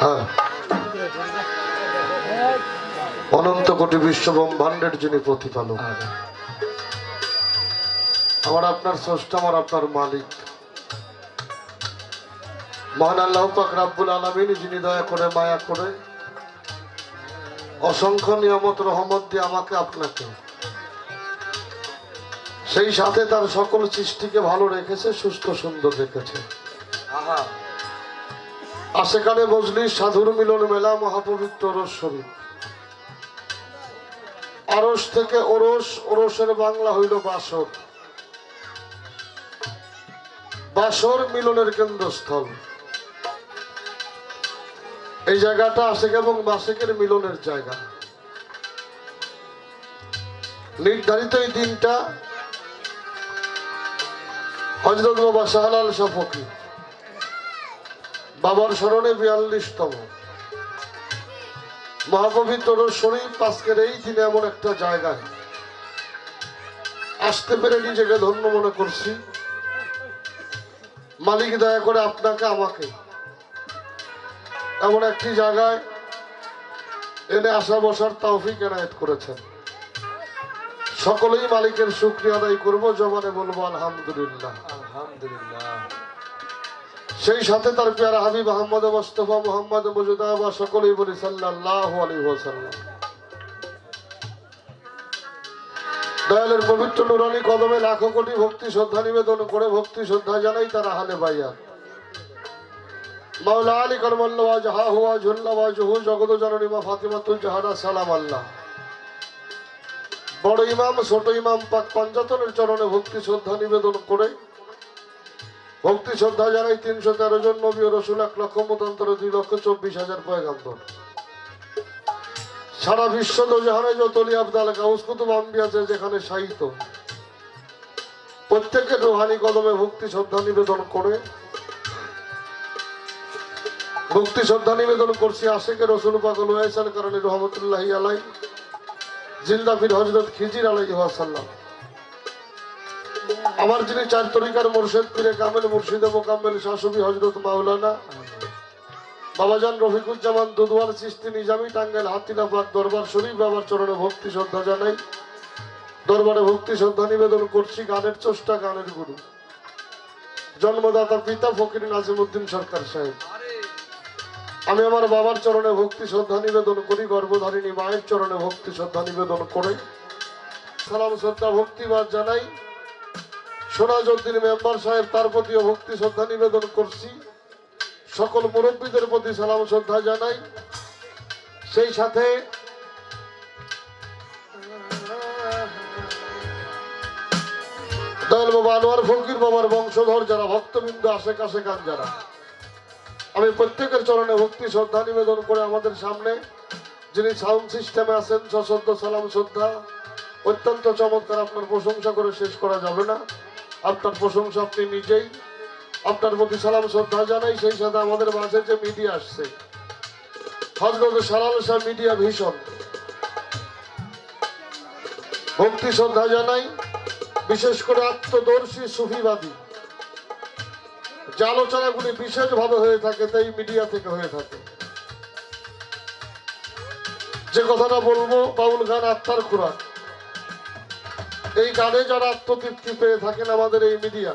হ্যাঁ, অনন্ত কোটি বিশ্ব ব্রহ্মাণ্ডের যিনি প্রতিপালক, আমার আপনার স্রষ্টা, আমার আপনার মালিক মহান আল্লাহ পাক রাব্বুল আলামিন, যিনি দয়া করে মায়া করে অসংখ্য নিয়ামত রহমত দিয়ে আমাকে আপনাকে, সেই সাথে তার সকল সৃষ্টিকে ভালো রেখেছে, সুস্থ সুন্দর রেখেছে। আশেকানে মজলিস, সাধুর মিলন মেলা, মহাপবিত্র ওরস শরীফ। আরশ থেকে ওরস, ওরসের বাংলা হইল বাসর। বাসর মিলনের কেন্দ্রস্থল। এই জায়গাটা আশেক এবং বাসেকের মিলনের জায়গা। নির্ধারিত এই দিনটা হযরত বাবা শাহলাল শাহ ফকির বাবার স্মরণে 42তম মহাপবিত্র ওরস শরীফ। আজকের এই দিনে এমন একটা জায়গায় আসতে পেরে নিজেকে ধন্য মনে করছি। মালিক দয়া করে আপনাকে আমাকে এমন একটি জায়গায় এনে আসা বসার তৌফিক এনায়েত করেছেন। সকলেই মালিকের শুকরিয়া আদায় করবো, জবানে বলবো আলহামদুলিল্লাহ আলহামদুলিল্লাহ। সেই সাথে তার পেয়ারা হাবিব আহমদ মুস্তাফা মুহাম্মদ মুজতাবা সকলেই বলি সাল্লাল্লাহু আলাইহি ওয়াসাল্লাম। দয়ালের পবিত্র নুরানি কদমে লাখো কোটি ভক্তি শ্রদ্ধা নিবেদন করে ভক্তি শ্রদ্ধা জানাই তার আহলে বাইয়া মাওলা আলী করমাল্লাহ জাহা হুয়া ঝুল্লাহ জহু জগত জননী মা ফাতিমাতুল জাহরা সালাম আল্লাহ। বড় ইমাম ছোট ইমাম পাক পঞ্চাতনের চরণে ভক্তি শ্রদ্ধা নিবেদন করে ভক্তি শ্রদ্ধা জানাই 313 জন নবী ও রাসূল, 1 লক্ষ মতান্তরে 2,24,000 পয়গাম্বর। সারা বিশ্ব দোজাহানে যত অলি আবদাল গাউস কুতুব আম্বিয়া আছে যেখানে সাহিত্য, প্রত্যেকের রুহানি কদমে ভক্তি শ্রদ্ধা নিবেদন করে ভক্তি শ্রদ্ধা নিবেদন করছি আশেকে রসুল পাগল ওয়াইসাল কারণে রহমতুল্লাহি আলাই জিন্দা পীর হযরত খিজির আলাইহি ওয়াসাল্লাম। আমার যিনি 4 তরিকার মুর্শিদ পীরে কামেল মুর্শিদে মোকাম্মেল শাসবি হযরত মাওলানা বাবাজান রফিকুজ্জামান দুদওয়াল চিশতি নিজামী টাঙ্গাইল হাতিলা পাক দরবার শরীফ বাবার চরণে ভক্তি শ্রদ্ধা জানাই। দরবারে ভক্তি শ্রদ্ধা নিবেদন করছি গানের চষ্টা, গানের গুরু, জন্মদাতা পিতা ফকির নাজিমউদ্দিন সরকার সাহেব। আমি আমার বাবার চরণে ভক্তি শ্রদ্ধা নিবেদন করি, গর্ভধারিণী মায়ের চরণে ভক্তি শ্রদ্ধা নিবেদন করে সালাম শ্রদ্ধা ভক্তিবাদ জানাই। সোনাজউদ্দিন মেম্বার সাহেব, তার প্রতিও ভক্তি শ্রদ্ধা নিবেদন করছি। সকল মুরব্বীদের প্রতি সালাম শ্রদ্ধা জানাই। সেই সাথে দয়াল বাবা আনোয়ার ফকির বাবার বংশধর যারা ভক্তবৃন্দ আশেপাশে গান যারা, আমি প্রত্যেকের চরণে ভক্তি শ্রদ্ধা নিবেদন করে আমাদের সামনে যিনি সাউন্ড সিস্টেমে আছেন সশ্রদ্ধ সালাম শ্রদ্ধা। অত্যন্ত চমৎকার, আপনার প্রশংসা করে শেষ করা যাবে না। আপনার প্রশংসা আপনি নিজেই। আপনার প্রতি সালাম শ্রদ্ধা জানাই। সেই সাথে আমাদের মাঝে যে মিডিয়া আসছে হযরত শাহলাল শাহ মিডিয়া ভিশন, ভক্তি শ্রদ্ধা জানাই। বিশেষ করে আত্মদর্শী সুফিবাদী যে আলোচনাগুলি বিশেষভাবে হয়ে থাকে তাই মিডিয়া থেকে হয়ে থাকে। যে কথাটা বলবো বাউল গান আত্মার খোরাক, এই গানে যারা আত্মতৃপ্তি পেয়ে থাকেন আমাদের এই মিডিয়া,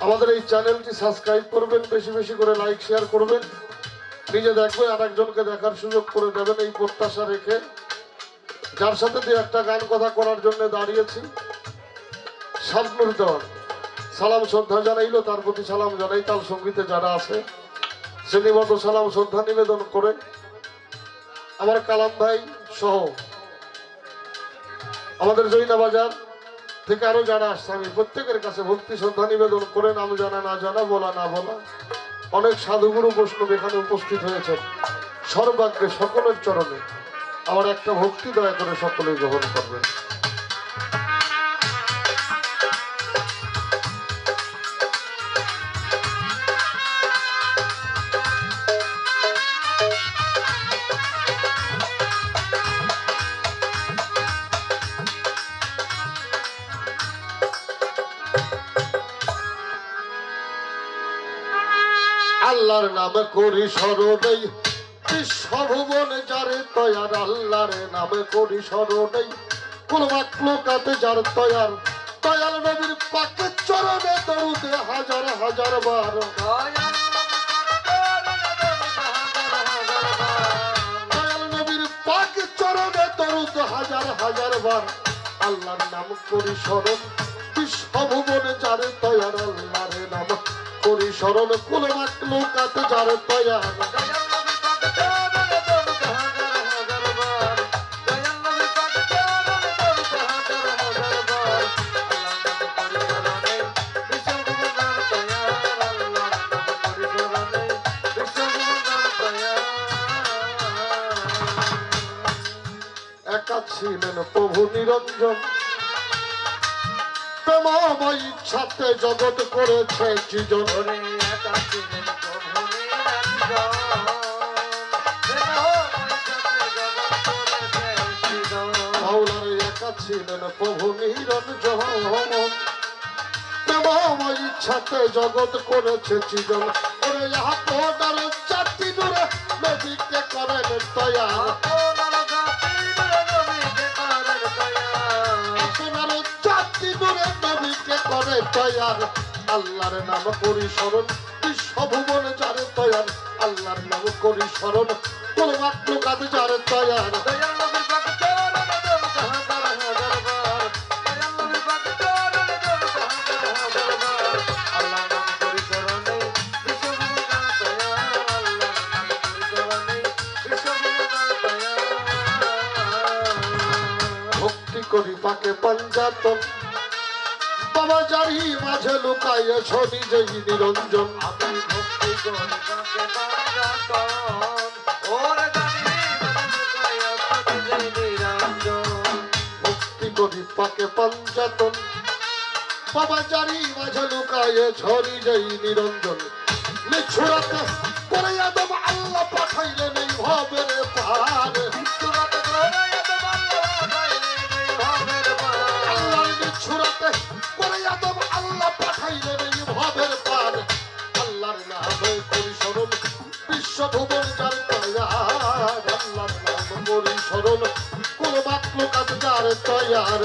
আমাদের এই চ্যানেলটি সাবস্ক্রাইব করবেন, বেশি বেশি করে লাইক শেয়ার করবেন, নিজে দেখবেন আর একজনকে দেখার সুযোগ করে দেবেন এই প্রত্যাশা রেখে যার সাথে দিয়ে একটা গান কথা করার জন্য দাঁড়িয়েছি শাবনুর দেওয়ান সালাম শ্রদ্ধা জানাইলো, তার প্রতি সালাম জানাই। তাল সঙ্গীতে যারা আছে শ্রেণীবদ্ধ সালাম শ্রদ্ধা নিবেদন করে আমার কালাম ভাই সহ আমাদের জৈনাবাজার থেকে আরো যারা আসছে, আমি প্রত্যেকের কাছে ভক্তি শ্রদ্ধা নিবেদন করে নাম জানা না জানা, বলা না বলা অনেক সাধুগুরু বৈষ্ণব এখানে উপস্থিত হয়েছেন। সর্বাগ্রে সকলের চরণে আমার একটা ভক্তি দয়া করে সকলেই গ্রহণ করবেন। আল্লাহর নামে করি স্মরণেই বিশ্বভুবন যারে তয়ার আল্লাহর নামে করি স্মরণেই কোন মাকলুকাতে যার তয়ার দয়াল নবীর পাকের চরণে দরুদে হাজার হাজার বার দয়াল নবীর পাকের চরণে দরুদ হাজার হাজার বার আল্লাহর নাম করি স্মরণ বিশ্বভুবন যারে তয়ার আল্লাহর নাম করি স্মরণ কোন মাকলুকাতে যার তয়ার একা ছিলেন প্রভু নিরঞ্জন প্রেমময় ইচ্ছাতে জগৎ করেছে সৃজন মাওলার একা ছিলেন প্রভু নিরঞ্জন প্রেমময় ইচ্ছাতে জগৎ করেছে সৃজন ওরে আপনার চারটি দূরে নদীকে করেন তৈয়ার করে তৈয়ার আল্লাহর নাম করি স্মরণ বিশ্বভুবন যারে তৈয়ার আল্লাহর নাম করি স্মরণ কোন মাকলুকাত যারে তৈয়ার ভক্তি করি পাকে পঞ্চাতন বাবা জারি মাঝে লুকাইয়ে শনি যেই নিরঞ্জন আমি ভক্তি করি পাকে পঞ্চাতন বাবা জারি মাঝে লুকাইয়ে ছড়ি যেই নিরঞ্জন নিছুরাতে করে আদম আল্লাহ পাঠাইলেন এই ভবের পাহাড় আল্লাহর নিছুরাতে আদম আল্লাহ পাঠাইলেন এই ভবের পার আল্লাহর নামে করি স্মরণ বিশ্বভুবন যার তৈয়ার আল্লাহর নাম করি স্মরণ কোন মাকলুকাত যার তৈয়ার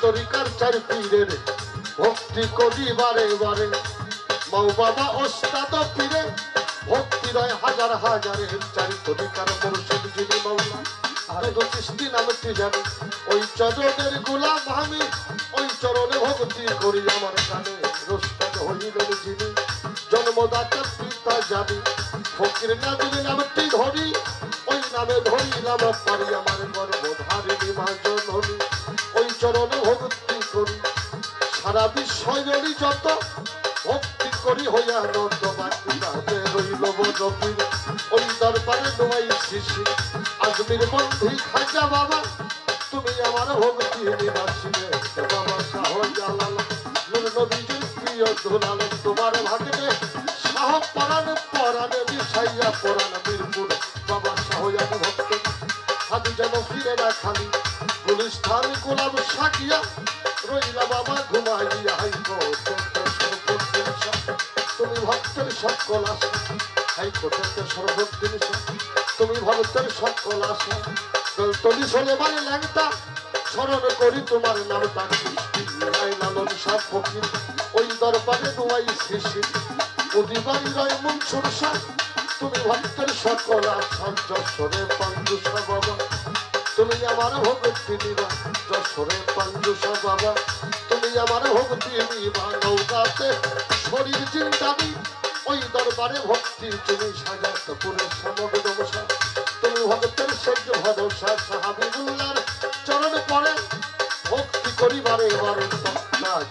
তরিকার চার পীরের ভক্তি করি বারে বারে মাও বাবা ওস্তাদ পীরে ভক্তি রয় হাজার হাজারে চার তরিকার মুর্শিদ যিনি মাওলা আর চিস্তি নামটি জানি ওই চরণের গোলাম আমি ওই চরণে ভক্তি করি আমার গানে রোস্তাদ হইলেন যিনি জন্মদাতার পিতা জানি ফকির নামের নামটি ধরি ওই নামে ধরিলাম পারি আমার গর্ভধারিণী মা জননী ওই চরণে ভক্তি করি সারা বিশ্বজনী যত ভক্তি করি হইয়া নন্দ বাকি রইল বীর ওই দরবারে নোয়াই শিশি আজমির বন্ধি খাজা বাবা তুমি আমার ভক্তি নিবাসিনে বাবা শাহজালাল নূর নবীজির প্রিয় দুলাল তোমার ভাগ্যে শাহ পরাণে মিশাইয়া পরাণ বীরপুর বাবা শাহজানি ভক্ত হাতি যেন ফিরে না খালি গুলিস্থান গোলাম সাকিয়া রইলা বাবা ঘুমাইয়া তুমি ভক্তের সকল আশা হাইকোর্টের সর্বদিন তুমি ভক্তের সকল আশা তলি চলে মানে ল্যাংটা স্মরণ করি তোমার নামটা লালন সাপ ফকির ওই দরবারে নোয়াই শিশি অধিবারী রয় মনসুর সাপ তুমি ভক্তের সকল আশা যশোরে পাঞ্জুসা বাবা তুমি আমার ভক্তি নিবা যশোরে পাঞ্জুসা বাবা তুমি আমার ভক্তি নিবা নৌকাতে শরীর চিন্তাবি ওই দরবারে ভক্তি তুমি সাজাতে পুরে সমগ্র দশা তুমি ভক্তের সহ্য ভরসা সাহাবিবুল্লাহর চরণ পড়ে ভক্তি করিবারে এবারে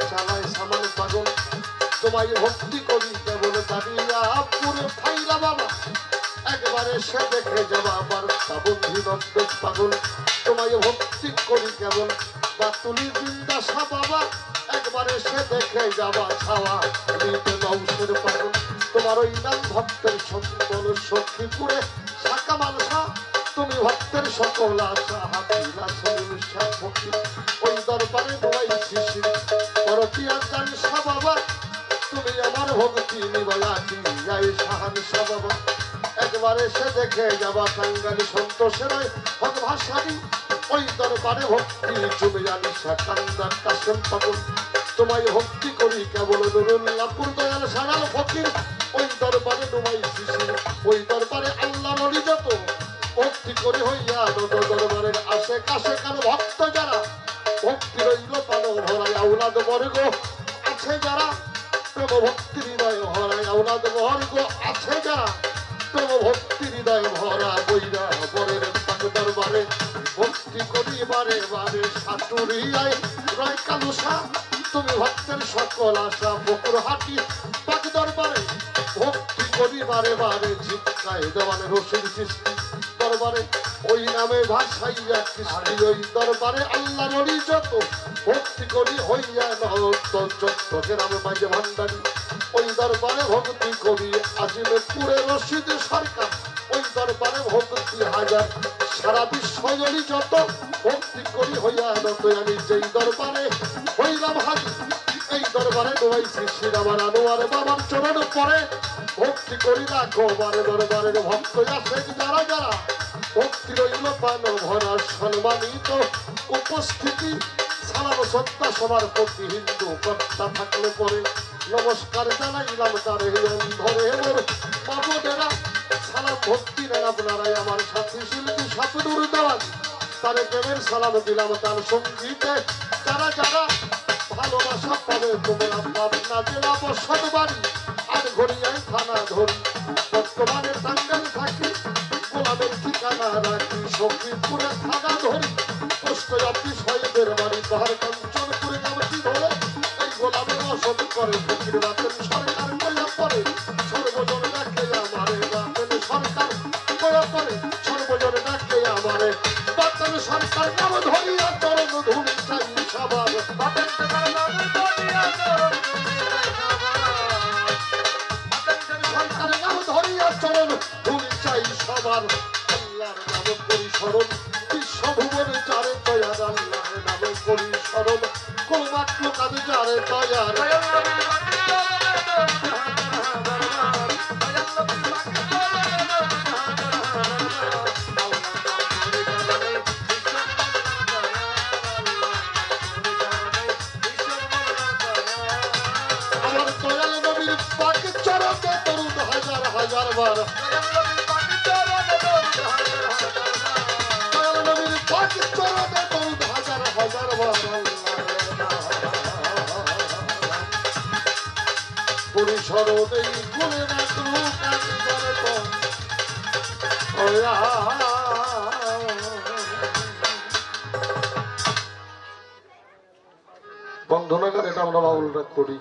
চালায় সামান পাগল তোমায় ভক্তি করি কেবল দাঁড়িয়া পুরে ফাইলা বাবা একবারে সে দেখে যাবা আবার বন্ধি নব্বেশ পাগল তোমায় ভক্তি করি কেবল বা তুলি বিন্দাসা বাবা একবার একবার এসে দেখে যাবা ছাওয়া নিতে নৌসের পাগল তোমার ওই নাম ভক্তের সম্বল সখীপুরে শাখা মালসা তুমি ভক্তের সকল আশা হাতিলা সলিশা ভক্তি ওই দরবারে দোয়াই শিশির পরকিয়া জানসা বাবা তুমি আমার ভক্তি নিবয়াটি যাই শাহানশা বাবা একবার এসে দেখে যাবা কাঙ্গালি সন্তোষের হক ভাষারি ওই দরবারে ভক্তি জমে জানি কান্দার কাশেম পাগল তোমায় ভক্তি করি কেবল নুরুল্লাহপুর দয়াল সারাল ফকির ওই দরবারে ডুমাই শিশির ওই দরবারে আল্লাহ নলি যত ভক্তি করে হইয়া দরবারের আশে কাছে কারো ভক্ত যারা ভক্তি রইল পানো ভরায় আউলাদ বর্গ আছে যারা প্রেম ভক্তি হৃদয় ভরায় আউলাদ বর্গ আছে যারা প্রেম ভক্তি হৃদয় ভরা বইরা বরের পাক দরবারে ভক্তি করি বারে বারে সাটুরিয়ায় রয় কালুসা তুমি ভক্তের সকল আশা বকুর হাটি পাক দরবারে ভক্তি করি বারে বারে ঝিটকায় দেওয়ানে রশিদ সৃষ্টি দরবারে ওই নামে ভাসাইয়া কৃষ্টি ওই দরবারে আল্লাহ নড়ি যত ভক্তি করি হইয়া চত্বরের নামে মাঝে ভান্ডারি ওই দরবারে ভক্তি করি আজিমপুরে রশিদ সরকার ওই দরবারে ভক্তি হাজার সারা বিশ্বজনী যত ভক্তি করি হইয়া নত আমি যেই দরবারে হইলাম হাজি এই দরবারে দোয়াই শিশির আমার আনোয়ার বাবার চরণ পরে ভক্তি করি রাখো বারে দরবারের ভক্ত আছে যারা যারা ভক্তি রইল পান ভরা সম্মানিত উপস্থিতি সালাম সত্তা সবার প্রতি হিন্দু কর্তা থাকলে পরে নমস্কার জানাইলাম তারে ধরে মোর বাবুদেরা সালাম ভক্তি নেন আপনারাই আমার সাথী শিল্পী সাপুর দেওয়ান তারে প্রেমের সালাম দিলাম তার সঙ্গীতে যারা যারা ভালোবাসা পাবে তোমরা পাবনা জেলা বসত বাড়ি আর ঘড়িয়ায় থানা ধরি বর্তমানে টাঙ্গাইল থাকি গোলামের ঠিকানা রাখি সখীপুরে থানা ধরি পোস্ট অফিস হয়েদের বাড়ি পাহাড় কাঞ্চনপুরে নামটি ধরে এই গোলামের অসত করে ফকির রাতেন সরকার কয়া পরে সর্বজন ডাকে আমারে রাতেন সরকার কয়া পরে সর্বজন ডাকে আমারে বাতেন সরকার নাম ধরিয়া চরণ ধুলি চাই সবার সরকার নাম ধরিয়া চরণ ধুলি চাই সবার আল্লাহর নাম করি স্মরণ বিশ্বভুবনে যারে দয়ার আল্লাহর নামে করি স্মরণ কোন মাত্র কাজে যারে দয়ার আমার দয়াল নবীর পাক চরণে তরুণ হাজার হাজার বার দয়াল নবীর পাক চরণে তরুণ হাজার হাজার বার পরিসরণ এই গুণে রাখলু কাজে করে তো বন্ধনাগার এটা আমরা বাউলরা করি।